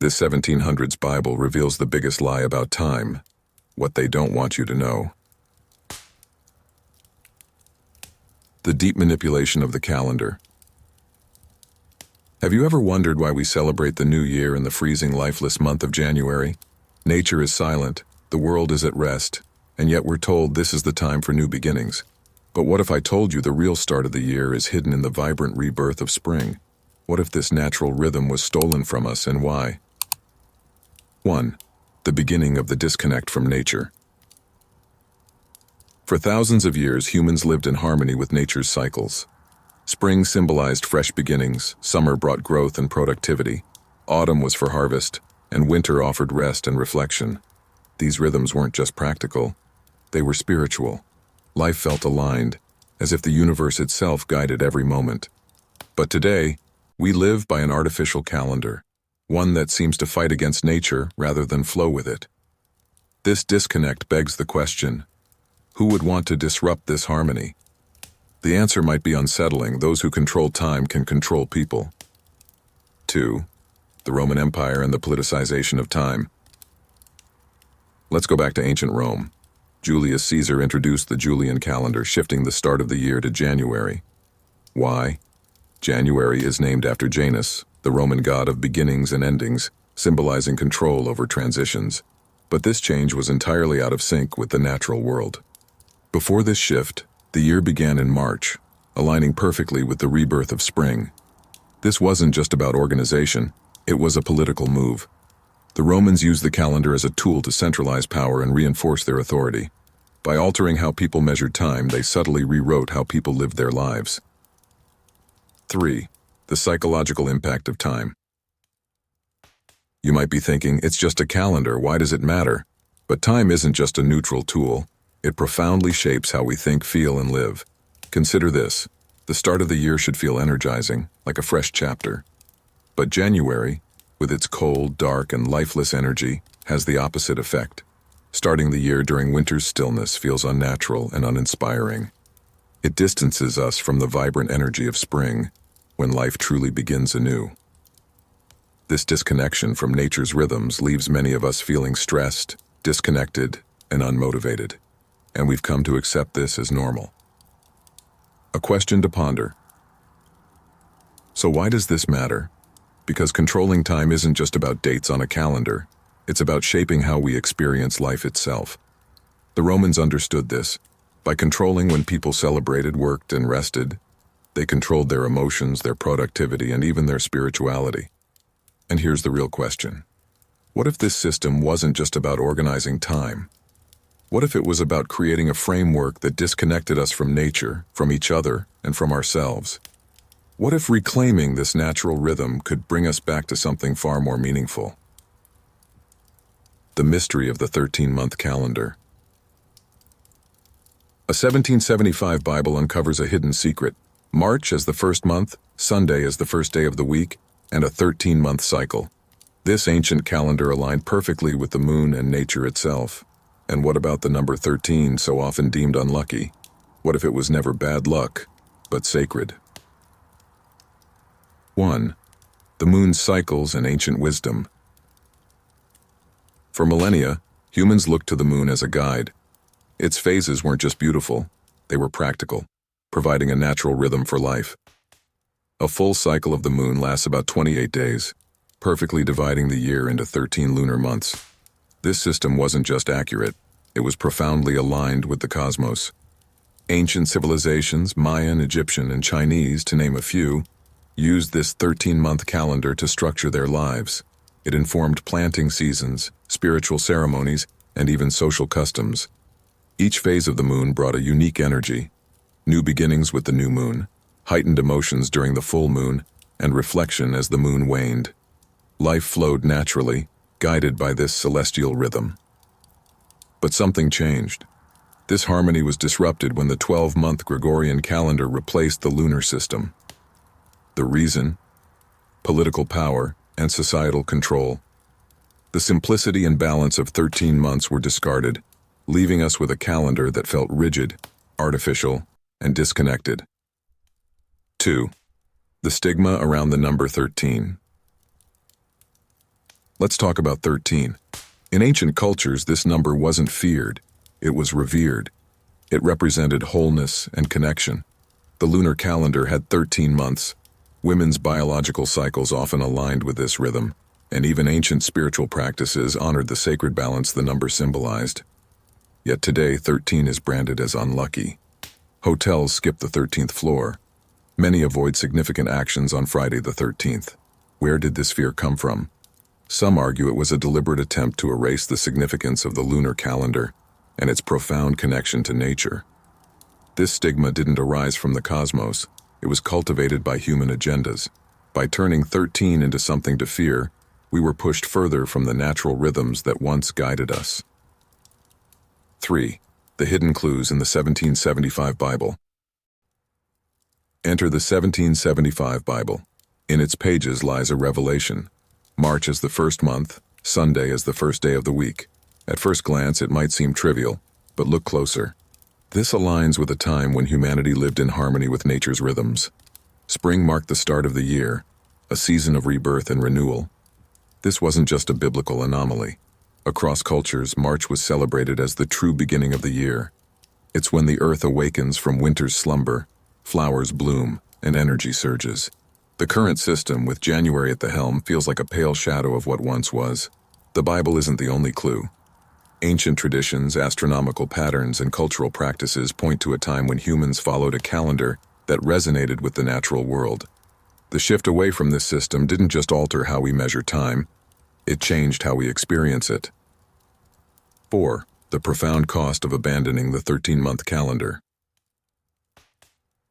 This 1700s Bible reveals the biggest lie about time, what they don't want you to know. The deep manipulation of the calendar. Have you ever wondered why we celebrate the new year in the freezing, lifeless month of January? Nature is silent, the world is at rest, and yet we're told this is the time for new beginnings. But what if I told you the real start of the year is hidden in the vibrant rebirth of spring? What if this natural rhythm was stolen from us, and why? 1. The beginning of the disconnect from nature. For thousands of years, humans lived in harmony with nature's cycles. Spring symbolized fresh beginnings, summer brought growth and productivity, autumn was for harvest, and winter offered rest and reflection. These rhythms weren't just practical, they were spiritual. Life felt aligned, as if the universe itself guided every moment. But today, we live by an artificial calendar, one that seems to fight against nature rather than flow with it. This disconnect begs the question, who would want to disrupt this harmony? The answer might be unsettling. Those who control time can control people. 2. The Roman Empire and the politicization of time. Let's go back to ancient Rome. Julius Caesar introduced the Julian calendar, shifting the start of the year to January. Why? January is named after Janus, the Roman god of beginnings and endings, symbolizing control over transitions. But this change was entirely out of sync with the natural world. Before this shift, the year began in March, aligning perfectly with the rebirth of spring. This wasn't just about organization, it was a political move. The Romans used the calendar as a tool to centralize power and reinforce their authority. By altering how people measured time, they subtly rewrote how people lived their lives. 3. The psychological impact of time. You might be thinking, it's just a calendar, why does it matter? But time isn't just a neutral tool. It profoundly shapes how we think, feel, and live. Consider this. The start of the year should feel energizing, like a fresh chapter. But January, with its cold, dark, and lifeless energy, has the opposite effect. Starting the year during winter's stillness feels unnatural and uninspiring. It distances us from the vibrant energy of spring, when life truly begins anew. This disconnection from nature's rhythms leaves many of us feeling stressed, disconnected, and unmotivated. And we've come to accept this as normal. A question to ponder. So why does this matter? Because controlling time isn't just about dates on a calendar, it's about shaping how we experience life itself. The Romans understood this. By controlling when people celebrated, worked, and rested, they controlled their emotions, their productivity, and even their spirituality. And here's the real question. What if this system wasn't just about organizing time? What if it was about creating a framework that disconnected us from nature, from each other, and from ourselves? What if reclaiming this natural rhythm could bring us back to something far more meaningful? The mystery of the 13-month calendar. A 1775 Bible uncovers a hidden secret. March as the first month, Sunday as the first day of the week, and a 13-month cycle. This ancient calendar aligned perfectly with the moon and nature itself. And what about the number 13, so often deemed unlucky? What if it was never bad luck, but sacred? 1. The moon's cycles and ancient wisdom. For millennia, humans looked to the moon as a guide. Its phases weren't just beautiful, they were practical, providing a natural rhythm for life. A full cycle of the moon lasts about 28 days, perfectly dividing the year into 13 lunar months. This system wasn't just accurate, it was profoundly aligned with the cosmos. Ancient civilizations, Mayan, Egyptian, and Chinese, to name a few, used this 13-month calendar to structure their lives. It informed planting seasons, spiritual ceremonies, and even social customs. Each phase of the moon brought a unique energy. New beginnings with the new moon, heightened emotions during the full moon, and reflection as the moon waned. Life flowed naturally, guided by this celestial rhythm. But something changed. This harmony was disrupted when the 12-month Gregorian calendar replaced the lunar system. The reason? Political power and societal control. The simplicity and balance of 13 months were discarded, leaving us with a calendar that felt rigid, artificial, and disconnected. 2. The stigma around the number 13. Let's talk about 13. In ancient cultures, this number wasn't feared, it was revered. It represented wholeness and connection. The lunar calendar had 13 months. Women's biological cycles often aligned with this rhythm, and even ancient spiritual practices honored the sacred balance the number symbolized. Yet today, 13 is branded as unlucky. Hotels skip the 13th floor. Many avoid significant actions on Friday the 13th. Where did this fear come from? Some argue it was a deliberate attempt to erase the significance of the lunar calendar and its profound connection to nature. This stigma didn't arise from the cosmos, it was cultivated by human agendas. By turning 13 into something to fear, we were pushed further from the natural rhythms that once guided us. 3. The hidden clues in the 1775 Bible. Enter the 1775 Bible. In its pages lies a revelation. March is the first month, Sunday is the first day of the week. At first glance, it might seem trivial, but look closer. This aligns with a time when humanity lived in harmony with nature's rhythms. Spring marked the start of the year, a season of rebirth and renewal. This wasn't just a biblical anomaly. Across cultures, March was celebrated as the true beginning of the year. It's when the earth awakens from winter's slumber, flowers bloom, and energy surges. The current system, with January at the helm, feels like a pale shadow of what once was. The Bible isn't the only clue. Ancient traditions, astronomical patterns, and cultural practices point to a time when humans followed a calendar that resonated with the natural world. The shift away from this system didn't just alter how we measure time, it changed how we experience it. 4. The profound cost of abandoning the 13-month calendar.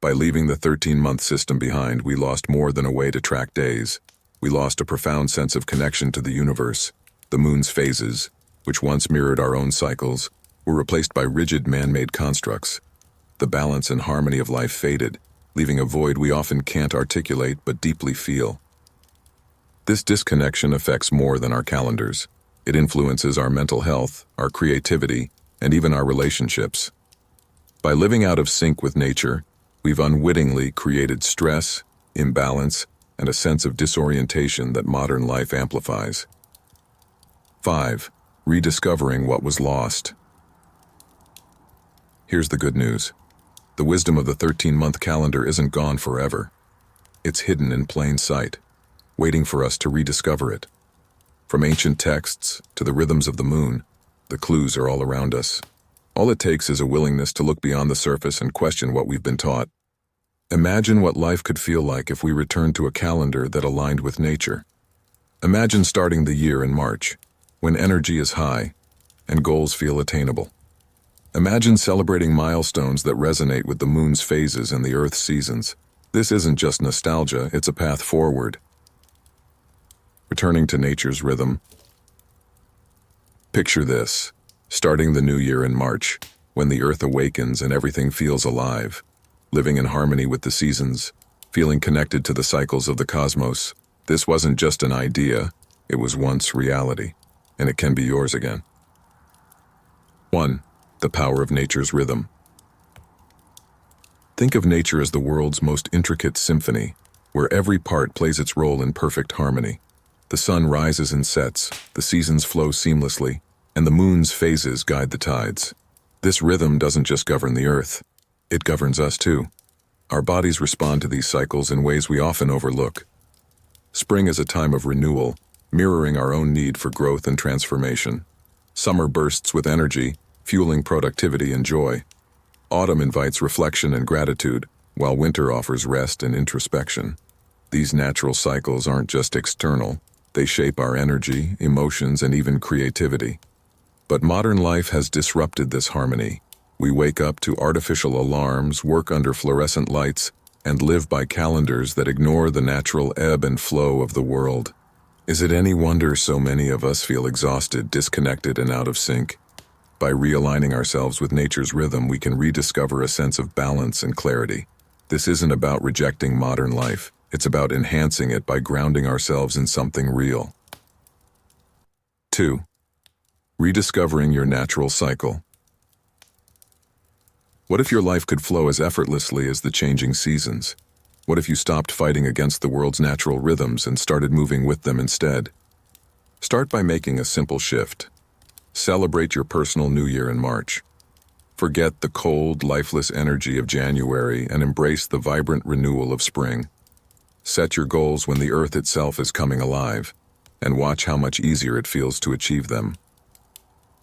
By leaving the 13-month system behind, we lost more than a way to track days. We lost a profound sense of connection to the universe. The moon's phases, which once mirrored our own cycles, were replaced by rigid man-made constructs. The balance and harmony of life faded, leaving a void we often can't articulate but deeply feel. This disconnection affects more than our calendars. It influences our mental health, our creativity, and even our relationships. By living out of sync with nature, we've unwittingly created stress, imbalance, and a sense of disorientation that modern life amplifies. 5. Rediscovering what was lost. Here's the good news. The wisdom of the 13-month calendar isn't gone forever. It's hidden in plain sight, waiting for us to rediscover it. From ancient texts to the rhythms of the moon, the clues are all around us. All it takes is a willingness to look beyond the surface and question what we've been taught. Imagine what life could feel like if we returned to a calendar that aligned with nature. Imagine starting the year in March, when energy is high and goals feel attainable. Imagine celebrating milestones that resonate with the moon's phases and the Earth's seasons. This isn't just nostalgia, it's a path forward. Returning to nature's rhythm. Picture this, starting the new year in March, when the Earth awakens and everything feels alive, living in harmony with the seasons, feeling connected to the cycles of the cosmos. This wasn't just an idea, it was once reality. And it can be yours again. 1. The power of nature's rhythm. Think of nature as the world's most intricate symphony, where every part plays its role in perfect harmony. The sun rises and sets, the seasons flow seamlessly, and the moon's phases guide the tides. This rhythm doesn't just govern the earth, it governs us too. Our bodies respond to these cycles in ways we often overlook. Spring is a time of renewal, mirroring our own need for growth and transformation. Summer bursts with energy, fueling productivity and joy. Autumn invites reflection and gratitude, while winter offers rest and introspection. These natural cycles aren't just external, they shape our energy, emotions, and even creativity. But modern life has disrupted this harmony. We wake up to artificial alarms, work under fluorescent lights, and live by calendars that ignore the natural ebb and flow of the world. Is it any wonder so many of us feel exhausted, disconnected, and out of sync? By realigning ourselves with nature's rhythm, we can rediscover a sense of balance and clarity. This isn't about rejecting modern life, it's about enhancing it by grounding ourselves in something real. 2. Rediscovering your natural cycle. What if your life could flow as effortlessly as the changing seasons? What if you stopped fighting against the world's natural rhythms and started moving with them instead? Start by making a simple shift. Celebrate your personal new year in March. Forget the cold, lifeless energy of January and embrace the vibrant renewal of spring. Set your goals when the earth itself is coming alive, and watch how much easier it feels to achieve them.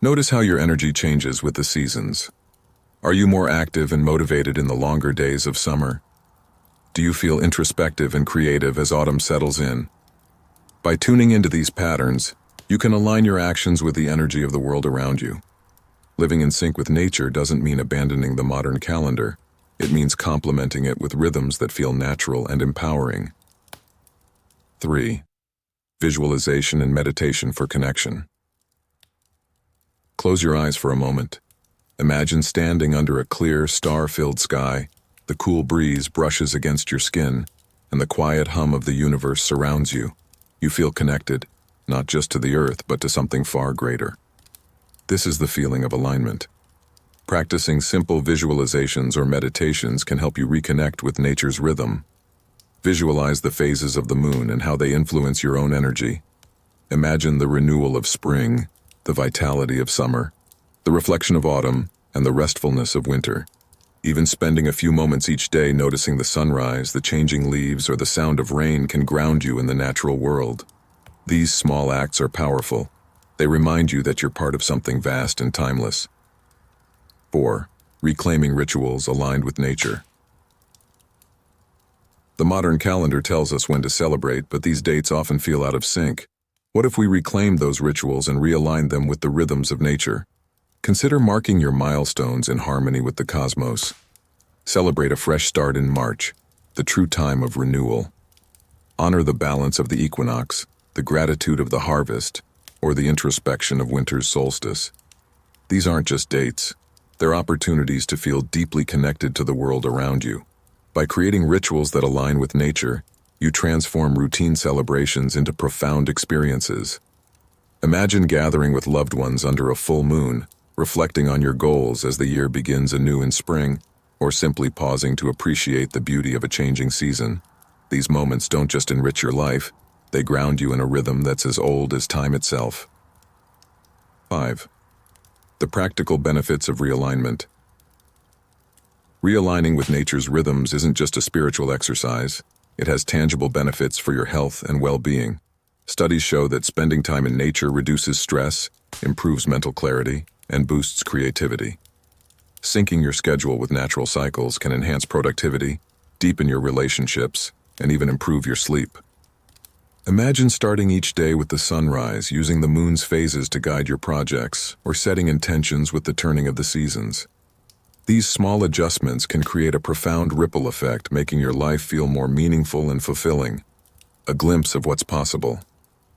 Notice how your energy changes with the seasons. Are you more active and motivated in the longer days of summer? Do you feel introspective and creative as autumn settles in? By tuning into these patterns, you can align your actions with the energy of the world around you. Living in sync with nature doesn't mean abandoning the modern calendar. It means complementing it with rhythms that feel natural and empowering. 3. Visualization and meditation for connection. Close your eyes for a moment. Imagine standing under a clear, star-filled sky. The cool breeze brushes against your skin, and the quiet hum of the universe surrounds you. You feel connected, not just to the earth, but to something far greater. This is the feeling of alignment. Practicing simple visualizations or meditations can help you reconnect with nature's rhythm. Visualize the phases of the moon and how they influence your own energy. Imagine the renewal of spring, the vitality of summer, the reflection of autumn, and the restfulness of winter. Even spending a few moments each day noticing the sunrise, the changing leaves, or the sound of rain can ground you in the natural world. These small acts are powerful. They remind you that you're part of something vast and timeless. 4. Reclaiming rituals aligned with nature. The modern calendar tells us when to celebrate, but these dates often feel out of sync. What if we reclaimed those rituals and realigned them with the rhythms of nature? Consider marking your milestones in harmony with the cosmos. Celebrate a fresh start in March, the true time of renewal. Honor the balance of the equinox, the gratitude of the harvest, or the introspection of winter's solstice. These aren't just dates. They're opportunities to feel deeply connected to the world around you. By creating rituals that align with nature, you transform routine celebrations into profound experiences. Imagine gathering with loved ones under a full moon, reflecting on your goals as the year begins anew in spring, or simply pausing to appreciate the beauty of a changing season. These moments don't just enrich your life, they ground you in a rhythm that's as old as time itself. 5. The practical benefits of realignment. Realigning with nature's rhythms isn't just a spiritual exercise, it has tangible benefits for your health and well-being. Studies show that spending time in nature reduces stress, improves mental clarity, and boosts creativity. Syncing your schedule with natural cycles can enhance productivity, deepen your relationships, and even improve your sleep. Imagine starting each day with the sunrise, using the moon's phases to guide your projects, or setting intentions with the turning of the seasons. These small adjustments can create a profound ripple effect, making your life feel more meaningful and fulfilling. A glimpse of what's possible.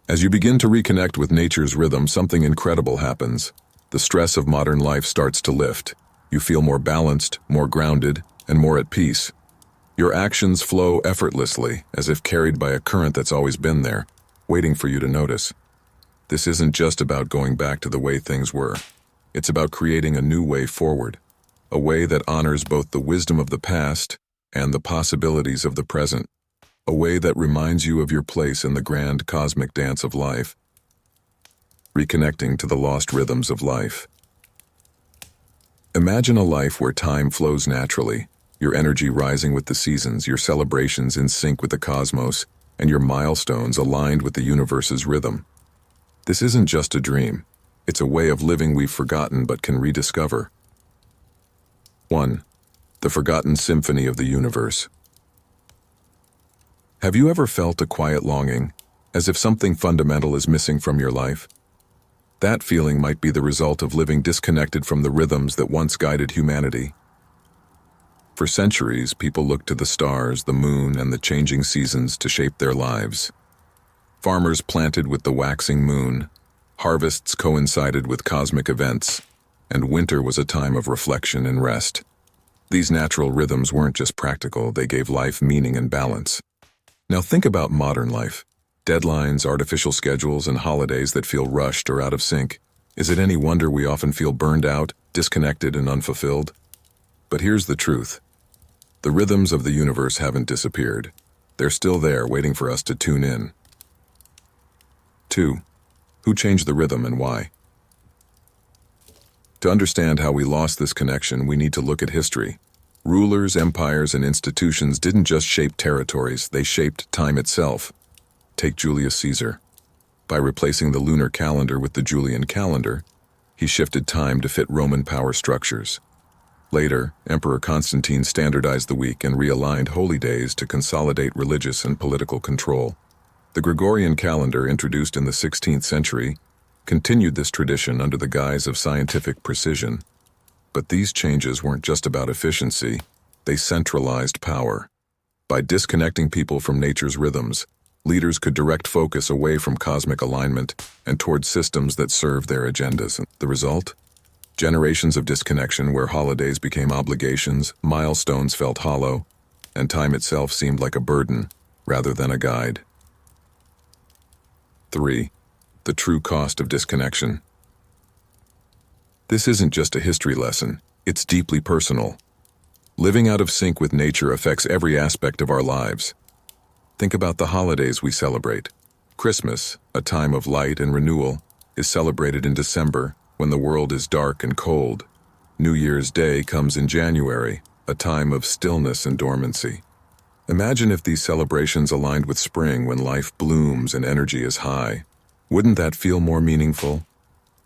As you begin to reconnect with nature's rhythm, something incredible happens. The stress of modern life starts to lift. You feel more balanced, more grounded, and more at peace. Your actions flow effortlessly, as if carried by a current that's always been there, waiting for you to notice. This isn't just about going back to the way things were. It's about creating a new way forward, a way that honors both the wisdom of the past and the possibilities of the present, a way that reminds you of your place in the grand cosmic dance of life. Reconnecting to the lost rhythms of life. Imagine a life where time flows naturally, your energy rising with the seasons, your celebrations in sync with the cosmos, and your milestones aligned with the universe's rhythm. This isn't just a dream. It's a way of living we've forgotten but can rediscover. 1. The forgotten symphony of the universe. Have you ever felt a quiet longing, as if something fundamental is missing from your life? That feeling might be the result of living disconnected from the rhythms that once guided humanity. For centuries, people looked to the stars, the moon, and the changing seasons to shape their lives. Farmers planted with the waxing moon, harvests coincided with cosmic events, and winter was a time of reflection and rest. These natural rhythms weren't just practical, they gave life meaning and balance. Now think about modern life. Deadlines, artificial schedules, and holidays that feel rushed or out of sync. Is it any wonder we often feel burned out, disconnected, and unfulfilled? But here's the truth. The rhythms of the universe haven't disappeared. They're still there, waiting for us to tune in. 2. Who changed the rhythm and why? To understand how we lost this connection, we need to look at history. Rulers, empires, and institutions didn't just shape territories, they shaped time itself. Take Julius Caesar. By replacing the lunar calendar with the Julian calendar, he shifted time to fit Roman power structures. Later, Emperor Constantine standardized the week and realigned holy days to consolidate religious and political control. The Gregorian calendar, introduced in the 16th century, continued this tradition under the guise of scientific precision. But these changes weren't just about efficiency, they centralized power. By disconnecting people from nature's rhythms, leaders could direct focus away from cosmic alignment and toward systems that serve their agendas. The result? Generations of disconnection where holidays became obligations, milestones felt hollow, and time itself seemed like a burden rather than a guide. 3. The true cost of disconnection. This isn't just a history lesson, it's deeply personal. Living out of sync with nature affects every aspect of our lives. Think about the holidays we celebrate. Christmas, a time of light and renewal, is celebrated in December when the world is dark and cold. New Year's Day comes in January, a time of stillness and dormancy. Imagine if these celebrations aligned with spring when life blooms and energy is high. Wouldn't that feel more meaningful?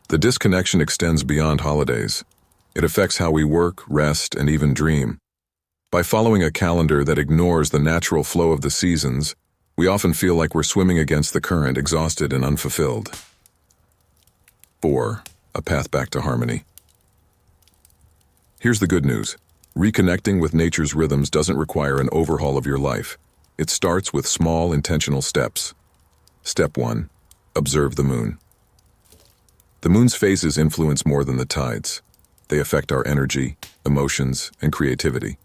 The disconnection extends beyond holidays. It affects how we work, rest, and even dream. By following a calendar that ignores the natural flow of the seasons, we often feel like we're swimming against the current, exhausted and unfulfilled. 4. A path back to harmony. Here's the good news. Reconnecting with nature's rhythms doesn't require an overhaul of your life. It starts with small, intentional steps. Step 1. Observe the moon. The moon's phases influence more than the tides. They affect our energy, emotions, and creativity.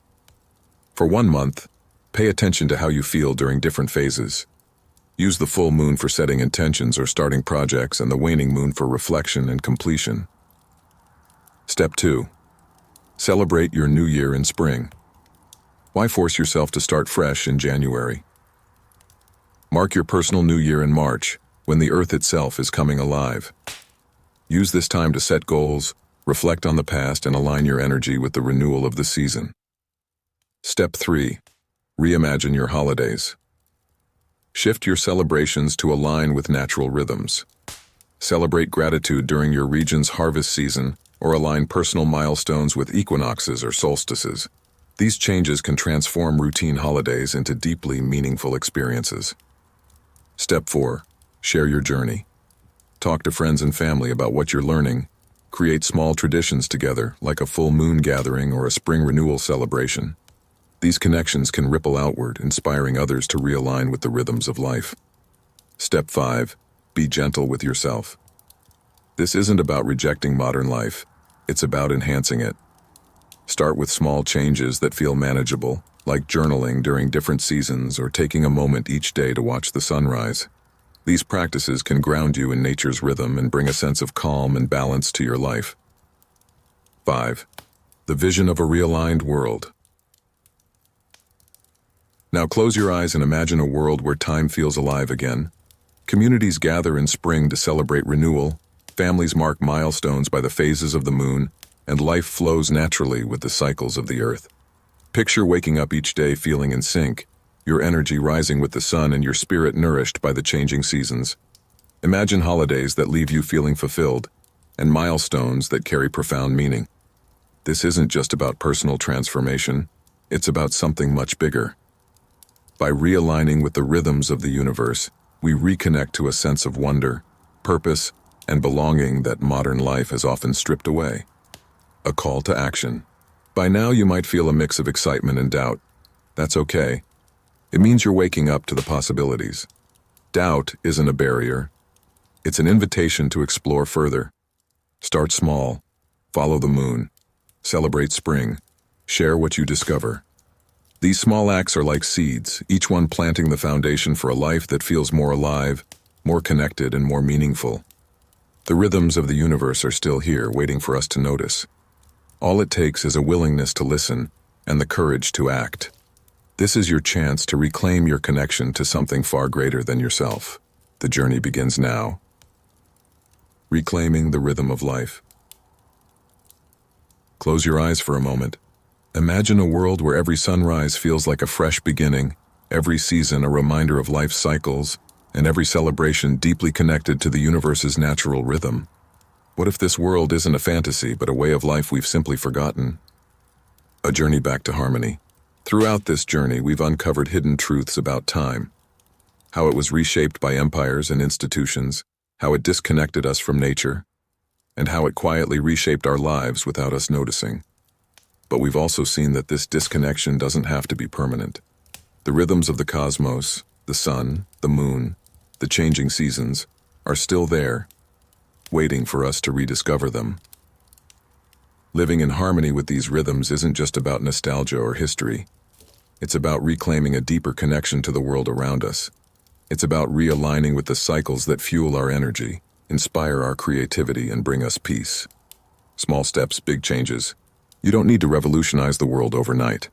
For 1 month, pay attention to how you feel during different phases. Use the full moon for setting intentions or starting projects and the waning moon for reflection and completion. Step 2. Celebrate your new year in spring. Why force yourself to start fresh in January? Mark your personal new year in March, when the earth itself is coming alive. Use this time to set goals, reflect on the past, and align your energy with the renewal of the season. Step 3. Reimagine your holidays. Shift your celebrations to align with natural rhythms. Celebrate gratitude during your region's harvest season, or align personal milestones with equinoxes or solstices. These changes can transform routine holidays into deeply meaningful experiences. Step 4. Share your journey. Talk to friends and family about what you're learning. Create small traditions together, like a full moon gathering or a spring renewal celebration. These connections can ripple outward, inspiring others to realign with the rhythms of life. Step 5. Be gentle with yourself. This isn't about rejecting modern life. It's about enhancing it. Start with small changes that feel manageable, like journaling during different seasons or taking a moment each day to watch the sunrise. These practices can ground you in nature's rhythm and bring a sense of calm and balance to your life. 5. The vision of a realigned world. Now close your eyes and imagine a world where time feels alive again. Communities gather in spring to celebrate renewal, families mark milestones by the phases of the moon, and life flows naturally with the cycles of the earth. Picture waking up each day feeling in sync, your energy rising with the sun and your spirit nourished by the changing seasons. Imagine holidays that leave you feeling fulfilled, and milestones that carry profound meaning. This isn't just about personal transformation, it's about something much bigger. By realigning with the rhythms of the universe, we reconnect to a sense of wonder, purpose, and belonging that modern life has often stripped away. A call to action. By now you might feel a mix of excitement and doubt. That's okay. It means you're waking up to the possibilities. Doubt isn't a barrier. It's an invitation to explore further. Start small. Follow the moon. Celebrate spring. Share what you discover. These small acts are like seeds, each one planting the foundation for a life that feels more alive, more connected, and more meaningful. The rhythms of the universe are still here, waiting for us to notice. All it takes is a willingness to listen and the courage to act. This is your chance to reclaim your connection to something far greater than yourself. The journey begins now. reclaiming the rhythm of life. Close your eyes for a moment. Imagine a world where every sunrise feels like a fresh beginning, every season a reminder of life's cycles, and every celebration deeply connected to the universe's natural rhythm. What if this world isn't a fantasy, but a way of life we've simply forgotten? A journey back to harmony. Throughout this journey, we've uncovered hidden truths about time, how it was reshaped by empires and institutions, how it disconnected us from nature, and how it quietly reshaped our lives without us noticing. But we've also seen that this disconnection doesn't have to be permanent. The rhythms of the cosmos, the sun, the moon, the changing seasons, are still there, waiting for us to rediscover them. Living in harmony with these rhythms isn't just about nostalgia or history. It's about reclaiming a deeper connection to the world around us. It's about realigning with the cycles that fuel our energy, inspire our creativity, and bring us peace. Small steps, big changes. You don't need to revolutionize the world overnight.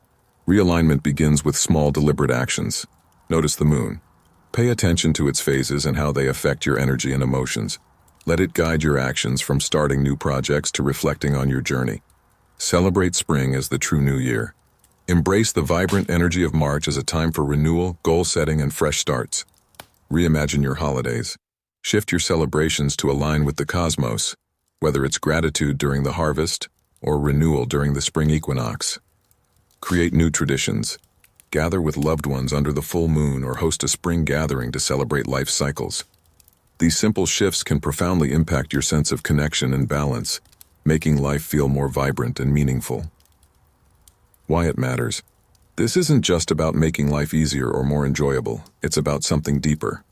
Realignment begins with small, deliberate actions. Notice the moon. Pay attention to its phases and how they affect your energy and emotions. Let it guide your actions from starting new projects to reflecting on your journey. Celebrate spring as the true new year. Embrace the vibrant energy of March as a time for renewal, goal setting, and fresh starts. Reimagine your holidays. Shift your celebrations to align with the cosmos, whether it's gratitude during the harvest or renewal during the spring equinox. Create new traditions. Gather with loved ones under the full moon or host a spring gathering to celebrate life cycles. These simple shifts can profoundly impact your sense of connection and balance, making life feel more vibrant and meaningful. Why it matters. This isn't just about making life easier or more enjoyable, it's about something deeper.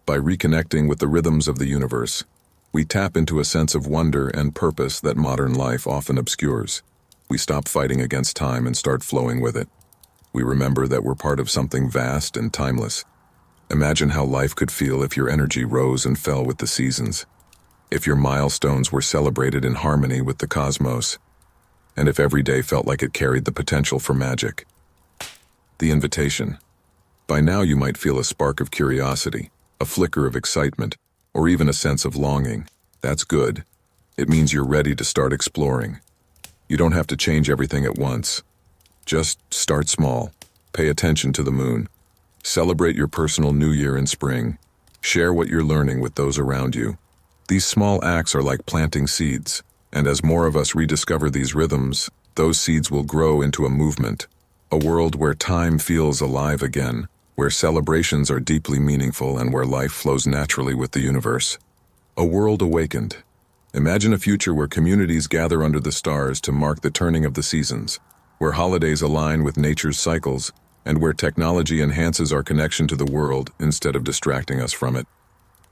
By reconnecting with the rhythms of the universe, we tap into a sense of wonder and purpose that modern life often obscures. We stop fighting against time and start flowing with it. We remember that we're part of something vast and timeless. Imagine how life could feel if your energy rose and fell with the seasons, if your milestones were celebrated in harmony with the cosmos, and if every day felt like it carried the potential for magic. The invitation. By now you might feel a spark of curiosity, a flicker of excitement, or even a sense of longing. That's good. It means you're ready to start exploring. You don't have to change everything at once. Just start small. Pay attention to the moon. Celebrate your personal new year in spring. Share what you're learning with those around you. These small acts are like planting seeds, and as more of us rediscover these rhythms, those seeds will grow into a movement. A world where time feels alive again, where celebrations are deeply meaningful and where life flows naturally with the universe. A world awakened. Imagine a future where communities gather under the stars to mark the turning of the seasons, where holidays align with nature's cycles, and where technology enhances our connection to the world instead of distracting us from it.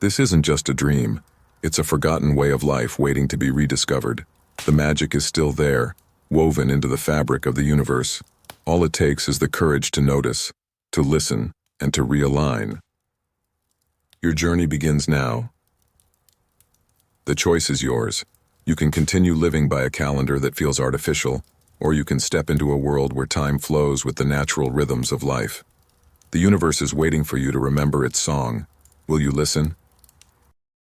This isn't just a dream. It's a forgotten way of life waiting to be rediscovered. The magic is still there, woven into the fabric of the universe. All it takes is the courage to notice, to listen, and to realign. Your journey begins now. The choice is yours. You can continue living by a calendar that feels artificial, or you can step into a world where time flows with the natural rhythms of life. The universe is waiting for you to remember its song. Will you listen?